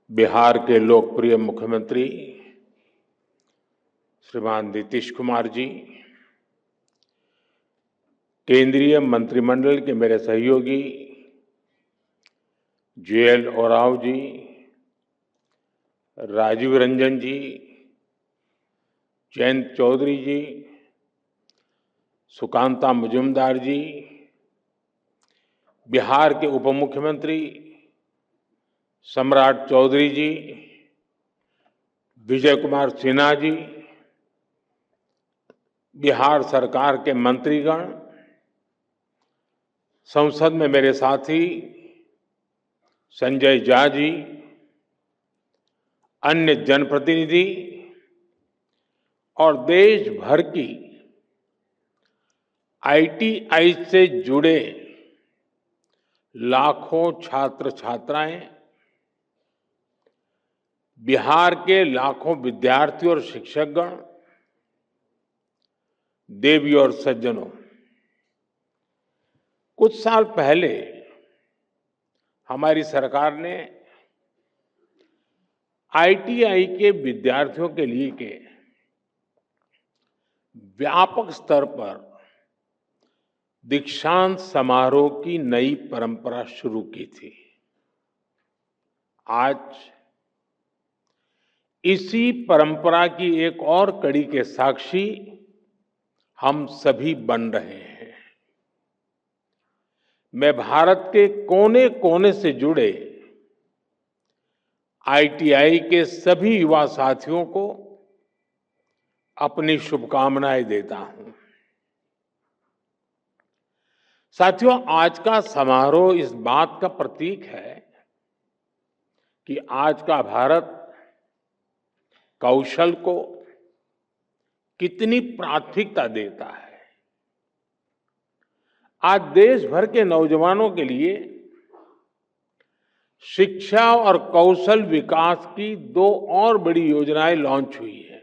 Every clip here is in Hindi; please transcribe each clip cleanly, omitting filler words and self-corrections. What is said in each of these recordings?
बिहार के लोकप्रिय मुख्यमंत्री श्रीमान नीतीश कुमार जी, केंद्रीय मंत्रिमंडल के मेरे सहयोगी JL ओरांव जी, राजीव रंजन जी, जयंत चौधरी जी, सुकांता मुजुमदार जी, बिहार के उप मुख्यमंत्री सम्राट चौधरी जी, विजय कुमार सिन्हा जी, बिहार सरकार के मंत्रीगण, संसद में मेरे साथी संजय झा जी, अन्य जनप्रतिनिधि और देश भर की ITI से जुड़े लाखों छात्र छात्राएं, बिहार के लाखों विद्यार्थी और शिक्षकगण, देवी और सज्जनों, कुछ साल पहले हमारी सरकार ने ITI के विद्यार्थियों के लिए के व्यापक स्तर पर दीक्षांत समारोह की नई परंपरा शुरू की थी। आज इसी परंपरा की एक और कड़ी के साक्षी हम सभी बन रहे हैं। मैं भारत के कोने कोने से जुड़े ITI के सभी युवा साथियों को अपनी शुभकामनाएं देता हूं। साथियों, आज का समारोह इस बात का प्रतीक है कि आज का भारत कौशल को कितनी प्राथमिकता देता है। आज देश भर के नौजवानों के लिए शिक्षा और कौशल विकास की 2 और बड़ी योजनाएं लॉन्च हुई है।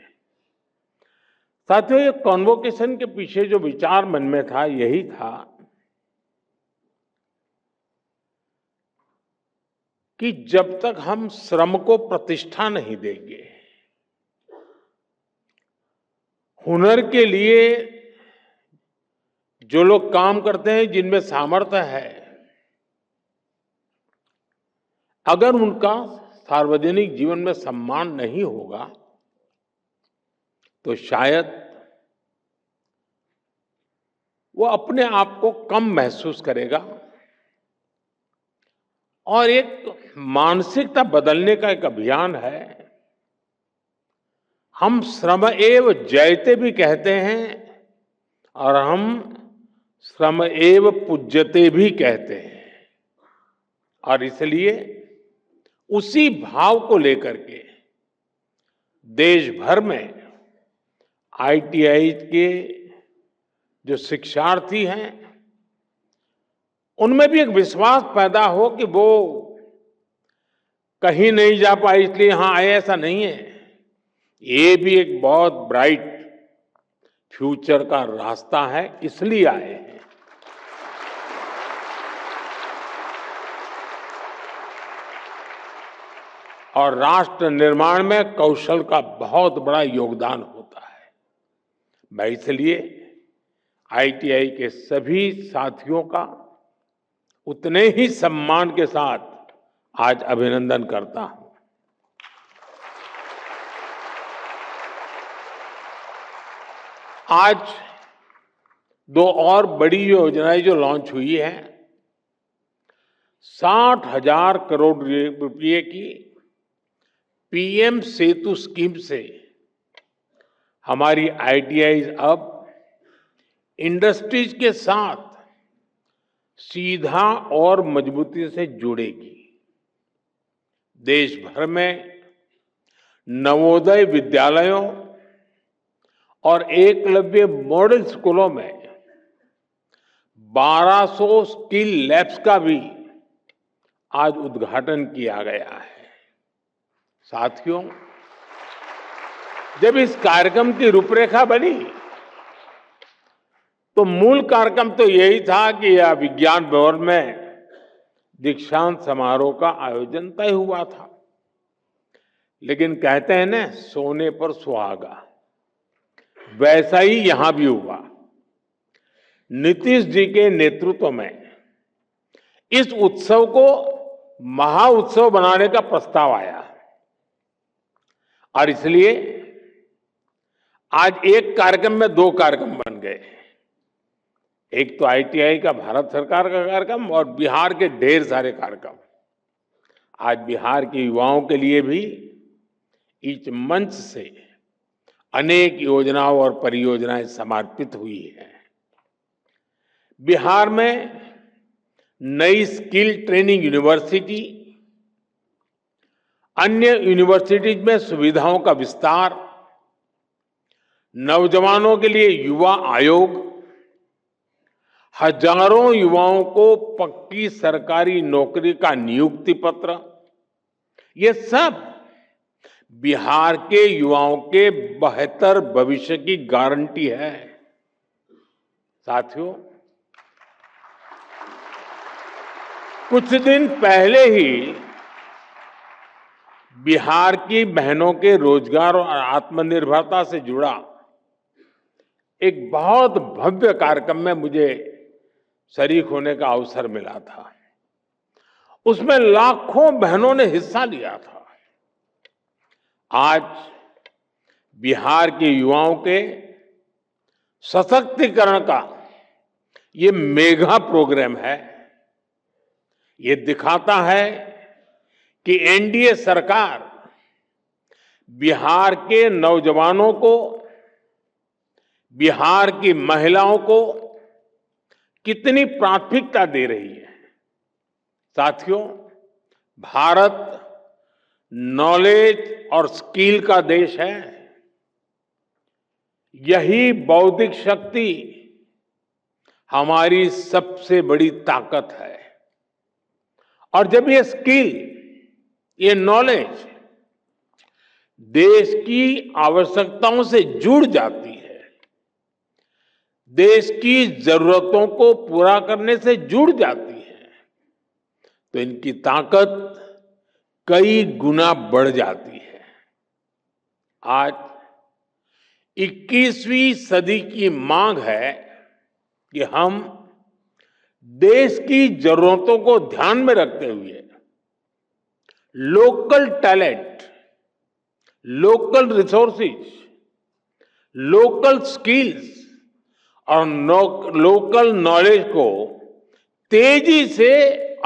साथियों, ये कॉन्वोकेशन के पीछे जो विचार मन में था यही था कि जब तक हम श्रम को प्रतिष्ठा नहीं देंगे, हुनर के लिए जो लोग काम करते हैं, जिनमें सामर्थ्य है, अगर उनका सार्वजनिक जीवन में सम्मान नहीं होगा तो शायद वो अपने आप को कम महसूस करेगा और एक मानसिकता बदलने का एक अभियान है। हम श्रम एव जयते भी कहते हैं और हम श्रम एव पूज्यते भी कहते हैं, और इसलिए उसी भाव को लेकर के देश भर में ITI के जो शिक्षार्थी हैं उनमें भी एक विश्वास पैदा हो कि वो कहीं नहीं जा पाए इसलिए यहां आए, ऐसा नहीं है। ये भी एक बहुत ब्राइट फ्यूचर का रास्ता है, इसलिए आए हैं। और राष्ट्र निर्माण में कौशल का बहुत बड़ा योगदान होता है। मैं इसलिए ITI के सभी साथियों का उतने ही सम्मान के साथ आज अभिनंदन करता हूं। आज 2 और बड़ी योजनाएं जो लॉन्च हुई है, 60,000 करोड़ रुपए की PM सेतु स्कीम से हमारी ITI अब इंडस्ट्रीज के साथ सीधा और मजबूती से जुड़ेगी। देश भर में नवोदय विद्यालयों और एकलव्य मॉडल स्कूलों में 1200 स्किल लैब्स का भी आज उद्घाटन किया गया है। साथियों, जब इस कार्यक्रम की रूपरेखा बनी तो मूल कार्यक्रम तो यही था कि यह विज्ञान भवन में दीक्षांत समारोह का आयोजन तय हुआ था। लेकिन कहते हैं ना, सोने पर सुहागा, वैसा ही यहां भी हुआ। नीतीश जी के नेतृत्व में इस उत्सव को महाउत्सव बनाने का प्रस्ताव आया और इसलिए आज एक कार्यक्रम में दो कार्यक्रम बन गए। एक तो आईटीआई का भारत सरकार का कार्यक्रम और बिहार के ढेर सारे कार्यक्रम। आज बिहार के युवाओं के लिए भी इस मंच से अनेक योजनाओं और परियोजनाएं समर्पित हुई हैं। बिहार में नई स्किल ट्रेनिंग यूनिवर्सिटी, अन्य यूनिवर्सिटीज में सुविधाओं का विस्तार, नौजवानों के लिए युवा आयोग, हजारों युवाओं को पक्की सरकारी नौकरी का नियुक्ति पत्र, ये सब बिहार के युवाओं के बेहतर भविष्य की गारंटी है। साथियों, कुछ दिन पहले ही बिहार की बहनों के रोजगार और आत्मनिर्भरता से जुड़ा एक बहुत भव्य कार्यक्रम में मुझे शरीक होने का अवसर मिला था। उसमें लाखों बहनों ने हिस्सा लिया था। आज बिहार के युवाओं के सशक्तिकरण का ये मेगा प्रोग्राम है। ये दिखाता है कि एनडीए सरकार बिहार के नौजवानों को, बिहार की महिलाओं को कितनी प्राथमिकता दे रही है। साथियों, भारत नॉलेज और स्किल का देश है। यही बौद्धिक शक्ति हमारी सबसे बड़ी ताकत है। और जब ये स्किल, ये नॉलेज देश की आवश्यकताओं से जुड़ जाती है, देश की जरूरतों को पूरा करने से जुड़ जाती है, तो इनकी ताकत कई गुना बढ़ जाती है। आज 21वीं सदी की मांग है कि हम देश की जरूरतों को ध्यान में रखते हुए local talent, local resources, local skills और लोकल नॉलेज को तेजी से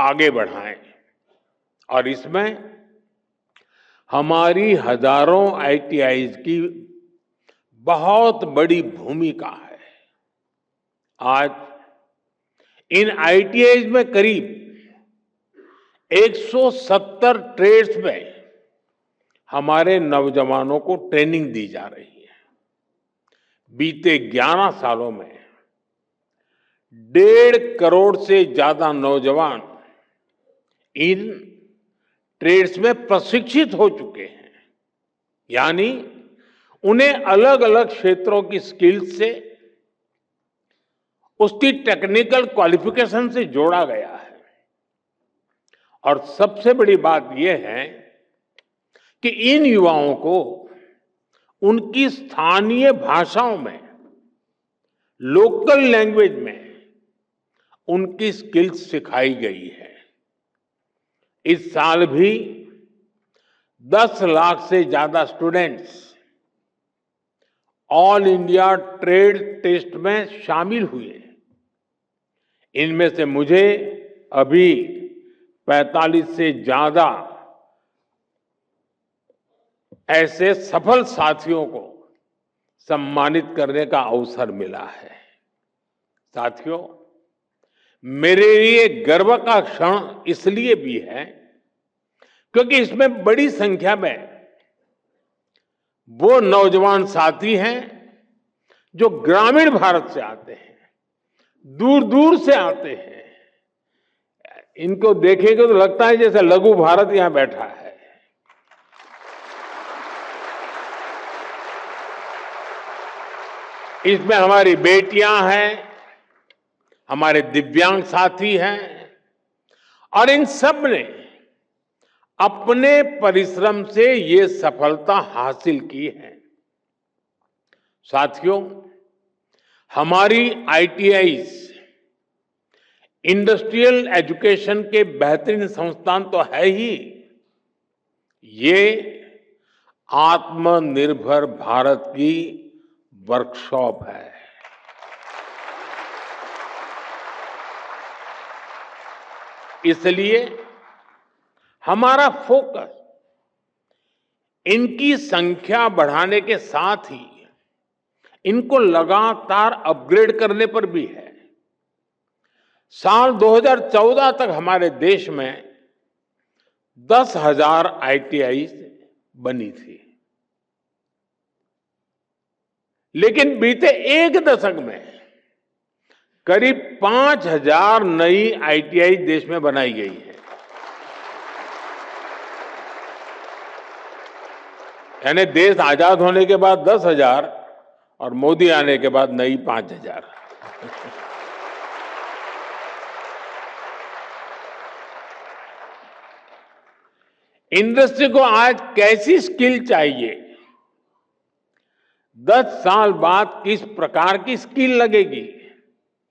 आगे बढ़ाएं। और इसमें हमारी हजारों आईटीआईज की बहुत बड़ी भूमिका है। आज इन आईटीआईज में करीब 170 ट्रेड्स में हमारे नौजवानों को ट्रेनिंग दी जा रही है। बीते 11 सालों में 1.5 करोड़ से ज्यादा नौजवान इन ट्रेड्स में प्रशिक्षित हो चुके हैं। यानी उन्हें अलग अलग क्षेत्रों की स्किल्स से, उसकी टेक्निकल क्वालिफिकेशन से जोड़ा गया है। और सबसे बड़ी बात यह है कि इन युवाओं को उनकी स्थानीय भाषाओं में, लोकल लैंग्वेज में उनकी स्किल्स सिखाई गई है। इस साल भी 10 लाख से ज्यादा students all India trade test में शामिल हुए। इनमें से मुझे अभी 45 से ज्यादा ऐसे सफल साथियों को सम्मानित करने का अवसर मिला है। साथियों, मेरे लिए गर्व का क्षण इसलिए भी है क्योंकि इसमें बड़ी संख्या में वो नौजवान साथी हैं जो ग्रामीण भारत से आते हैं, दूर दूर से आते हैं। इनको देखेंगे तो लगता है जैसे लघु भारत यहां बैठा है। इसमें हमारी बेटियां हैं, हमारे दिव्यांग साथी हैं और इन सब ने अपने परिश्रम से ये सफलता हासिल की है। साथियों, हमारी आईटीआईज इंडस्ट्रियल एजुकेशन के बेहतरीन संस्थान तो है ही, ये आत्मनिर्भर भारत की वर्कशॉप है। इसलिए हमारा फोकस इनकी संख्या बढ़ाने के साथ ही इनको लगातार अपग्रेड करने पर भी है। साल 2014 तक हमारे देश में 10,000 आईटीआई बनी थी, लेकिन बीते एक दशक में करीब 5,000 नई आईटीआई देश में बनाई गई है। यानी देश आजाद होने के बाद 10,000 और मोदी आने के बाद नई 5,000। इंडस्ट्री को आज कैसी स्किल चाहिए, 10 साल बाद किस प्रकार की स्किल लगेगी,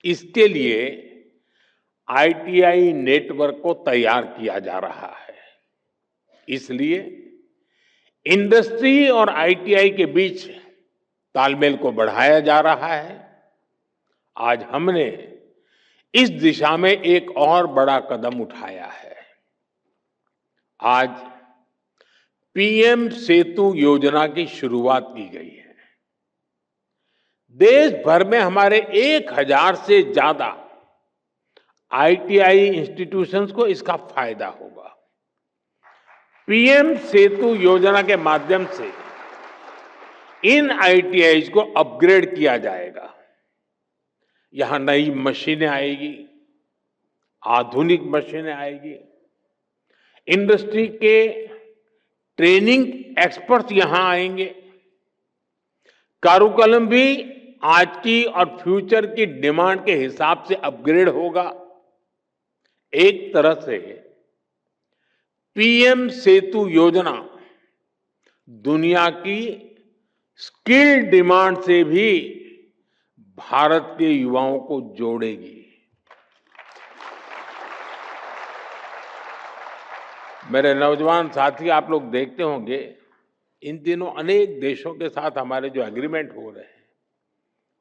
इसके लिए आईटीआई नेटवर्क को तैयार किया जा रहा है। इसलिए इंडस्ट्री और आईटीआई के बीच तालमेल को बढ़ाया जा रहा है। आज हमने इस दिशा में एक और बड़ा कदम उठाया है। आज पीएम सेतु योजना की शुरुआत की गई है। देश भर में हमारे 1,000 से ज्यादा आईटीआई इंस्टीट्यूशंस को इसका फायदा होगा। पीएम सेतु योजना के माध्यम से इन आईटीआईज को अपग्रेड किया जाएगा। यहां नई मशीनें आएगी, आधुनिक मशीनें आएगी, इंडस्ट्री के ट्रेनिंग एक्सपर्ट्स यहां आएंगे, कारुकलम भी आज की और फ्यूचर की डिमांड के हिसाब से अपग्रेड होगा। एक तरह से पीएम सेतु योजना दुनिया की स्किल डिमांड से भी भारत के युवाओं को जोड़ेगी। मेरे नौजवान साथी, आप लोग देखते होंगे इन दिनों अनेक देशों के साथ हमारे जो एग्रीमेंट हो रहे हैं,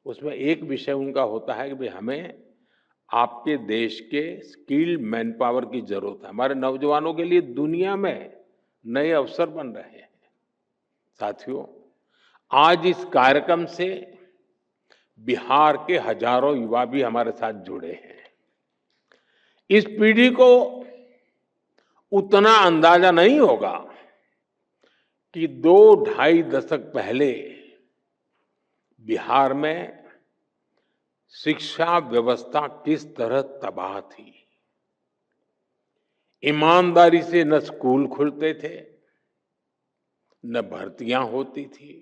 उसमें एक विषय उनका होता है कि भाई हमें आपके देश के स्किल्ड मैन पावर की जरूरत है। हमारे नौजवानों के लिए दुनिया में नए अवसर बन रहे हैं। साथियों, आज इस कार्यक्रम से बिहार के हजारों युवा भी हमारे साथ जुड़े हैं। इस पीढ़ी को उतना अंदाजा नहीं होगा कि 2-2.5 दशक पहले बिहार में शिक्षा व्यवस्था किस तरह तबाह थी। ईमानदारी से न स्कूल खुलते थे, न भर्तियां होती थी।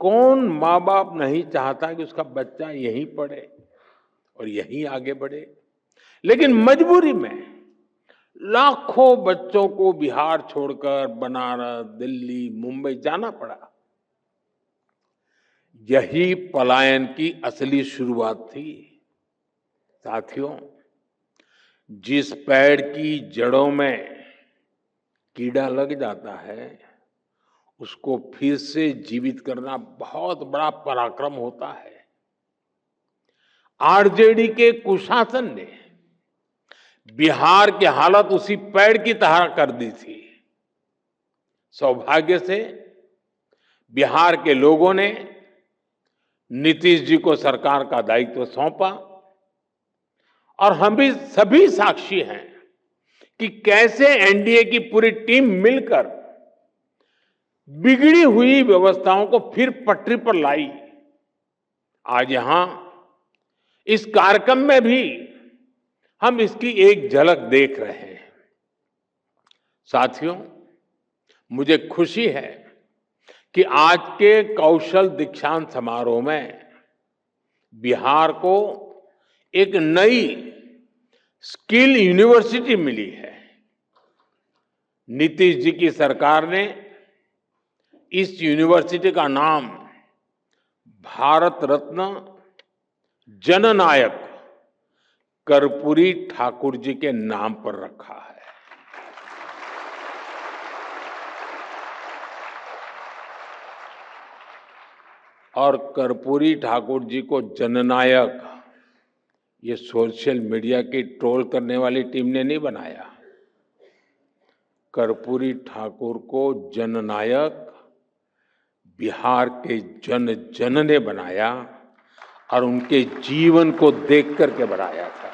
कौन माँ बाप नहीं चाहता कि उसका बच्चा यहीं पढ़े और यहीं आगे बढ़े, लेकिन मजबूरी में लाखों बच्चों को बिहार छोड़कर बनारस, दिल्ली, मुंबई जाना पड़ा। यही पलायन की असली शुरुआत थी। साथियों, जिस पेड़ की जड़ों में कीड़ा लग जाता है, उसको फिर से जीवित करना बहुत बड़ा पराक्रम होता है। आरजेडी के कुशासन ने बिहार की हालत उसी पेड़ की तरह कर दी थी। सौभाग्य से बिहार के लोगों ने नीतीश जी को सरकार का दायित्व सौंपा और हम भी सभी साक्षी हैं कि कैसे एनडीए की पूरी टीम मिलकर बिगड़ी हुई व्यवस्थाओं को फिर पटरी पर लाई। आज यहां इस कार्यक्रम में भी हम इसकी एक झलक देख रहे हैं। साथियों, मुझे खुशी है कि आज के कौशल दीक्षांत समारोह में बिहार को एक नई स्किल यूनिवर्सिटी मिली है। नीतीश जी की सरकार ने इस यूनिवर्सिटी का नाम भारत रत्न जननायक कर्पूरी ठाकुर जी के नाम पर रखा है। और कर्पूरी ठाकुर जी को जननायक ये सोशल मीडिया की ट्रोल करने वाली टीम ने नहीं बनाया। कर्पूरी ठाकुर को जननायक बिहार के जन जन ने बनाया और उनके जीवन को देख करके बनाया था।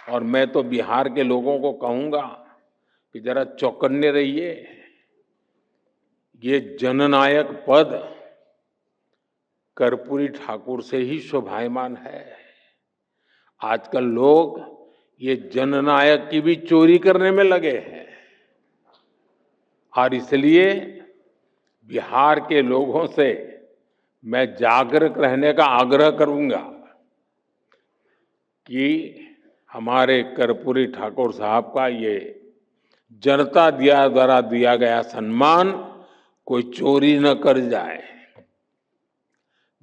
और मैं तो बिहार के लोगों को कहूंगा कि जरा चौकन्ने रहिए। ये जननायक पद कर्पूरी ठाकुर से ही शोभायमान है। आजकल लोग ये जननायक की भी चोरी करने में लगे हैं और इसलिए बिहार के लोगों से मैं जागरूक रहने का आग्रह करूंगा कि हमारे कर्पूरी ठाकुर साहब का ये जनता द्वारा दिया गया सम्मान कोई चोरी न कर जाए।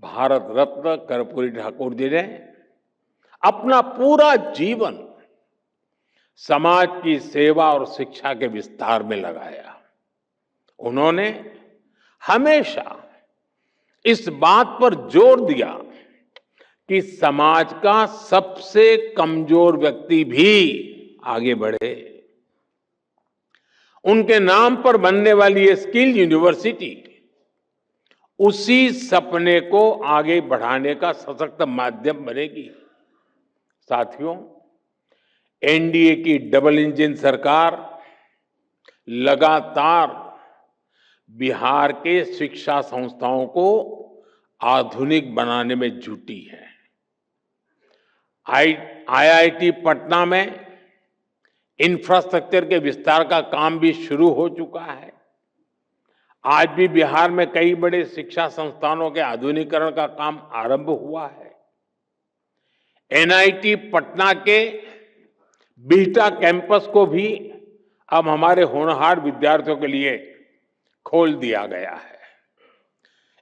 भारत रत्न कर्पूरी ठाकुर जी ने अपना पूरा जीवन समाज की सेवा और शिक्षा के विस्तार में लगाया। उन्होंने हमेशा इस बात पर जोर दिया कि समाज का सबसे कमजोर व्यक्ति भी आगे बढ़े। उनके नाम पर बनने वाली ये स्किल यूनिवर्सिटी उसी सपने को आगे बढ़ाने का सशक्त माध्यम बनेगी। साथियों, एनडीए की डबल इंजन सरकार लगातार बिहार के शिक्षा संस्थाओं को आधुनिक बनाने में जुटी है। आईआईटी पटना में इंफ्रास्ट्रक्चर के विस्तार का काम भी शुरू हो चुका है। आज भी बिहार में कई बड़े शिक्षा संस्थानों के आधुनिकीकरण का काम आरंभ हुआ है। एनआईटी पटना के बिहटा कैंपस को भी अब हमारे होनहार विद्यार्थियों के लिए खोल दिया गया है।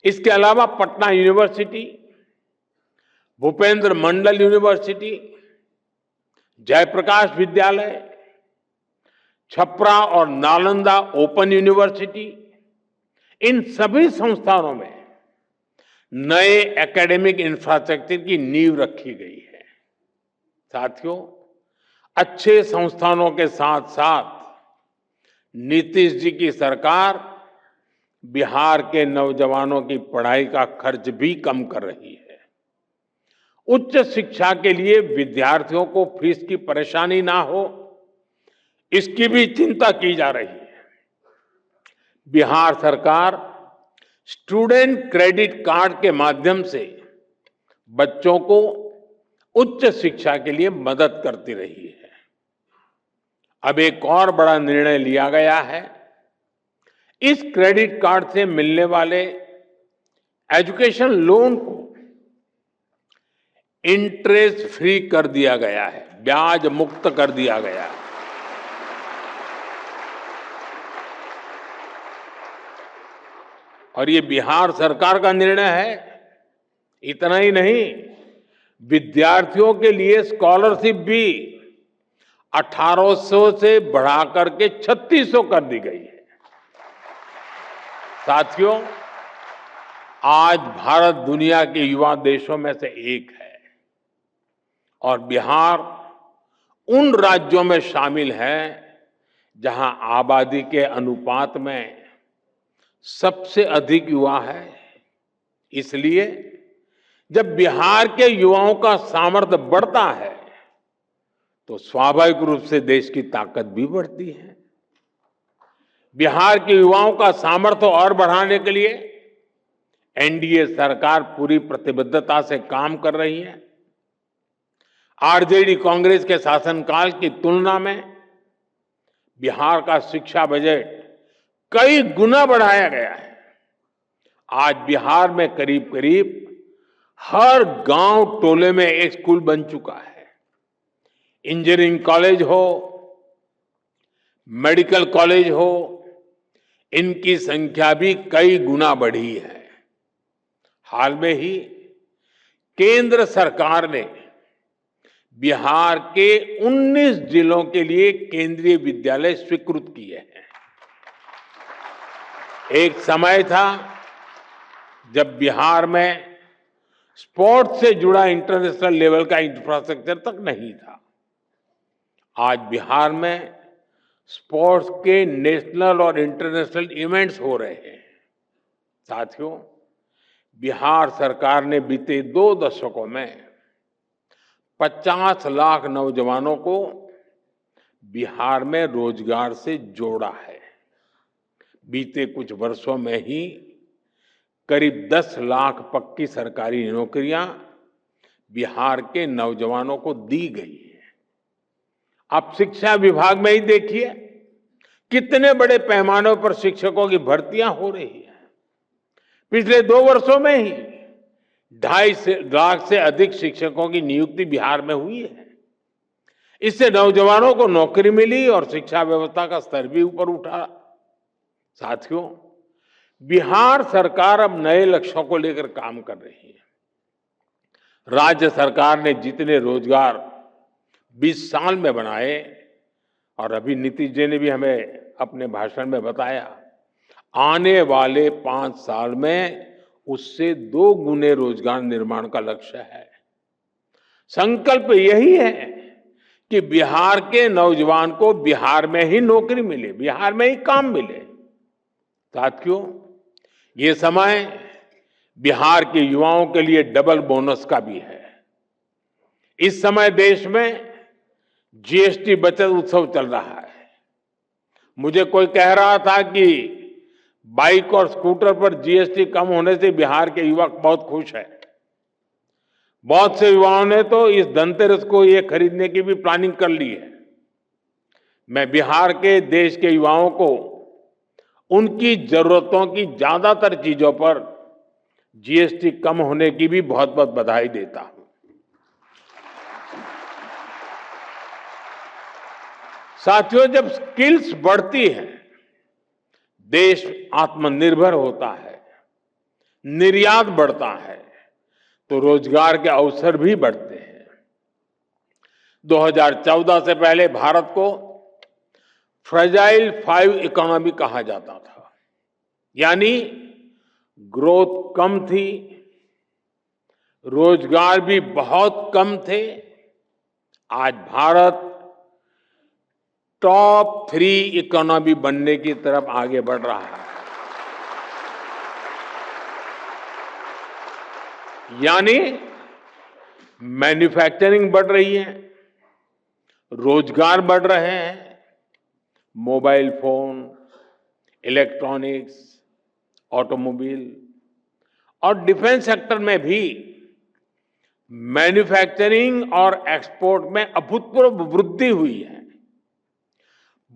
इसके अलावा पटना यूनिवर्सिटी, भूपेंद्र मंडल यूनिवर्सिटी, जयप्रकाश विद्यालय, छपरा और नालंदा ओपन यूनिवर्सिटी, इन सभी संस्थानों में नए एकेडमिक इंफ्रास्ट्रक्चर की नींव रखी गई है। साथियों, अच्छे संस्थानों के साथ साथ नीतीश जी की सरकार बिहार के नौजवानों की पढ़ाई का खर्च भी कम कर रही है। उच्च शिक्षा के लिए विद्यार्थियों को फीस की परेशानी ना हो, इसकी भी चिंता की जा रही है। बिहार सरकार स्टूडेंट क्रेडिट कार्ड के माध्यम से बच्चों को उच्च शिक्षा के लिए मदद करती रही है। अब एक और बड़ा निर्णय लिया गया है। इस क्रेडिट कार्ड से मिलने वाले एजुकेशन लोन को इंटरेस्ट फ्री कर दिया गया है, ब्याज मुक्त कर दिया गया है। और ये बिहार सरकार का निर्णय है। इतना ही नहीं, विद्यार्थियों के लिए स्कॉलरशिप भी 1800 से बढ़ाकर के 3600 कर दी गई है। साथियों, आज भारत दुनिया के युवा देशों में से एक है और बिहार उन राज्यों में शामिल है जहां आबादी के अनुपात में सबसे अधिक युवा है। इसलिए जब बिहार के युवाओं का सामर्थ्य बढ़ता है तो स्वाभाविक रूप से देश की ताकत भी बढ़ती है। बिहार के युवाओं का सामर्थ्य और बढ़ाने के लिए एनडीए सरकार पूरी प्रतिबद्धता से काम कर रही है। आरजेडी कांग्रेस के शासनकाल की तुलना में बिहार का शिक्षा बजट कई गुना बढ़ाया गया है। आज बिहार में करीब करीब हर गांव टोले में एक स्कूल बन चुका है। इंजीनियरिंग कॉलेज हो, मेडिकल कॉलेज हो, इनकी संख्या भी कई गुना बढ़ी है। हाल में ही केंद्र सरकार ने बिहार के 19 जिलों के लिए केंद्रीय विद्यालय स्वीकृत किए हैं। एक समय था जब बिहार में स्पोर्ट्स से जुड़ा इंटरनेशनल लेवल का इंफ्रास्ट्रक्चर तक नहीं था। आज बिहार में स्पोर्ट्स के नेशनल और इंटरनेशनल इवेंट्स हो रहे हैं। साथियों, बिहार सरकार ने बीते 2 दशकों में 50 लाख नौजवानों को बिहार में रोजगार से जोड़ा है। बीते कुछ वर्षों में ही करीब 10 लाख पक्की सरकारी नौकरियां बिहार के नौजवानों को दी गई है। आप शिक्षा विभाग में ही देखिए कितने बड़े पैमाने पर शिक्षकों की भर्तियां हो रही है। पिछले 2 वर्षों में ही 2.5 लाख से अधिक शिक्षकों की नियुक्ति बिहार में हुई है। इससे नौजवानों को नौकरी मिली और शिक्षा व्यवस्था का स्तर भी ऊपर उठा। साथियों, बिहार सरकार अब नए लक्ष्यों को लेकर काम कर रही है। राज्य सरकार ने जितने रोजगार 20 साल में बनाए, और अभी नीतीश जी ने भी हमें अपने भाषण में बताया, आने वाले 5 साल में उससे 2 गुने रोजगार निर्माण का लक्ष्य है। संकल्प यही है कि बिहार के नौजवान को बिहार में ही नौकरी मिले, बिहार में ही काम मिले। साथियों, ये समय बिहार के युवाओं के लिए डबल बोनस का भी है। इस समय देश में जीएसटी बचत उत्सव चल रहा है। मुझे कोई कह रहा था कि बाइक और स्कूटर पर जीएसटी कम होने से बिहार के युवक बहुत खुश हैं। बहुत से युवाओं ने तो इस धनतेरस को ये खरीदने की भी प्लानिंग कर ली है। मैं बिहार के देश के युवाओं को उनकी जरूरतों की ज्यादातर चीजों पर जीएसटी कम होने की भी बहुत बहुत बधाई देता हूं। साथियों, जब स्किल्स बढ़ती हैं, देश आत्मनिर्भर होता है, निर्यात बढ़ता है, तो रोजगार के अवसर भी बढ़ते हैं। 2014 से पहले भारत को फ्रेजाइल 5 इकोनॉमी कहा जाता था, यानी ग्रोथ कम थी, रोजगार भी बहुत कम थे। आज भारत टॉप 3 इकोनॉमी बनने की तरफ आगे बढ़ रहा है। यानी मैन्युफैक्चरिंग बढ़ रही है, रोजगार बढ़ रहे हैं, मोबाइल फोन, इलेक्ट्रॉनिक्स, ऑटोमोबाइल और डिफेंस सेक्टर में भी मैन्युफैक्चरिंग और एक्सपोर्ट में अभूतपूर्व वृद्धि हुई है।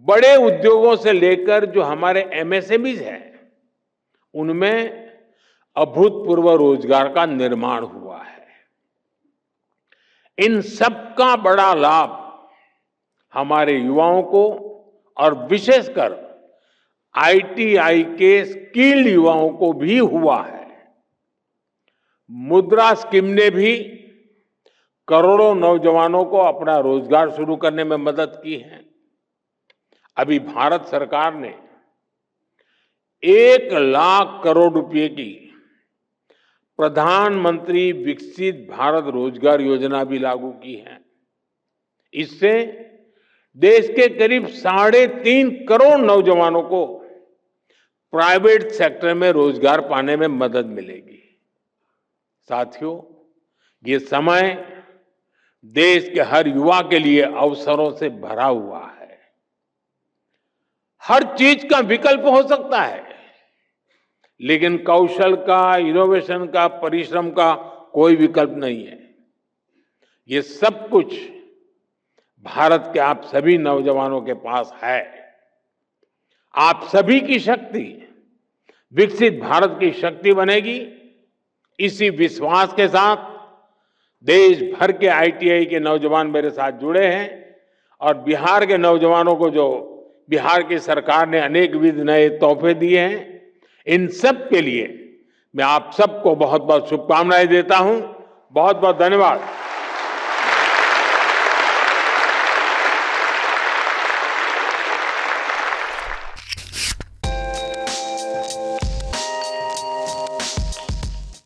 बड़े उद्योगों से लेकर जो हमारे एमएसएमईज हैं, उनमें अभूतपूर्व रोजगार का निर्माण हुआ है। इन सब का बड़ा लाभ हमारे युवाओं को और विशेषकर आईटीआई के स्किल्ड युवाओं को भी हुआ है। मुद्रा स्कीम ने भी करोड़ों नौजवानों को अपना रोजगार शुरू करने में मदद की है। अभी भारत सरकार ने 1 लाख करोड़ रुपए की प्रधानमंत्री विकसित भारत रोजगार योजना भी लागू की है। इससे देश के करीब 3.5 करोड़ नौजवानों को प्राइवेट सेक्टर में रोजगार पाने में मदद मिलेगी। साथियों, ये समय देश के हर युवा के लिए अवसरों से भरा हुआ है। हर चीज का विकल्प हो सकता है, लेकिन कौशल का, इनोवेशन का, परिश्रम का कोई विकल्प नहीं है। ये सब कुछ भारत के आप सभी नौजवानों के पास है। आप सभी की शक्ति विकसित भारत की शक्ति बनेगी। इसी विश्वास के साथ देश भर के आईटीआई के नौजवान मेरे साथ जुड़े हैं और बिहार के नौजवानों को जो बिहार की सरकार ने अनेक विध नए तोहफे दिए हैं। इन सब के लिए मैं आप सबको बहुत बहुत शुभकामनाएं देता हूं। बहुत बहुत धन्यवाद।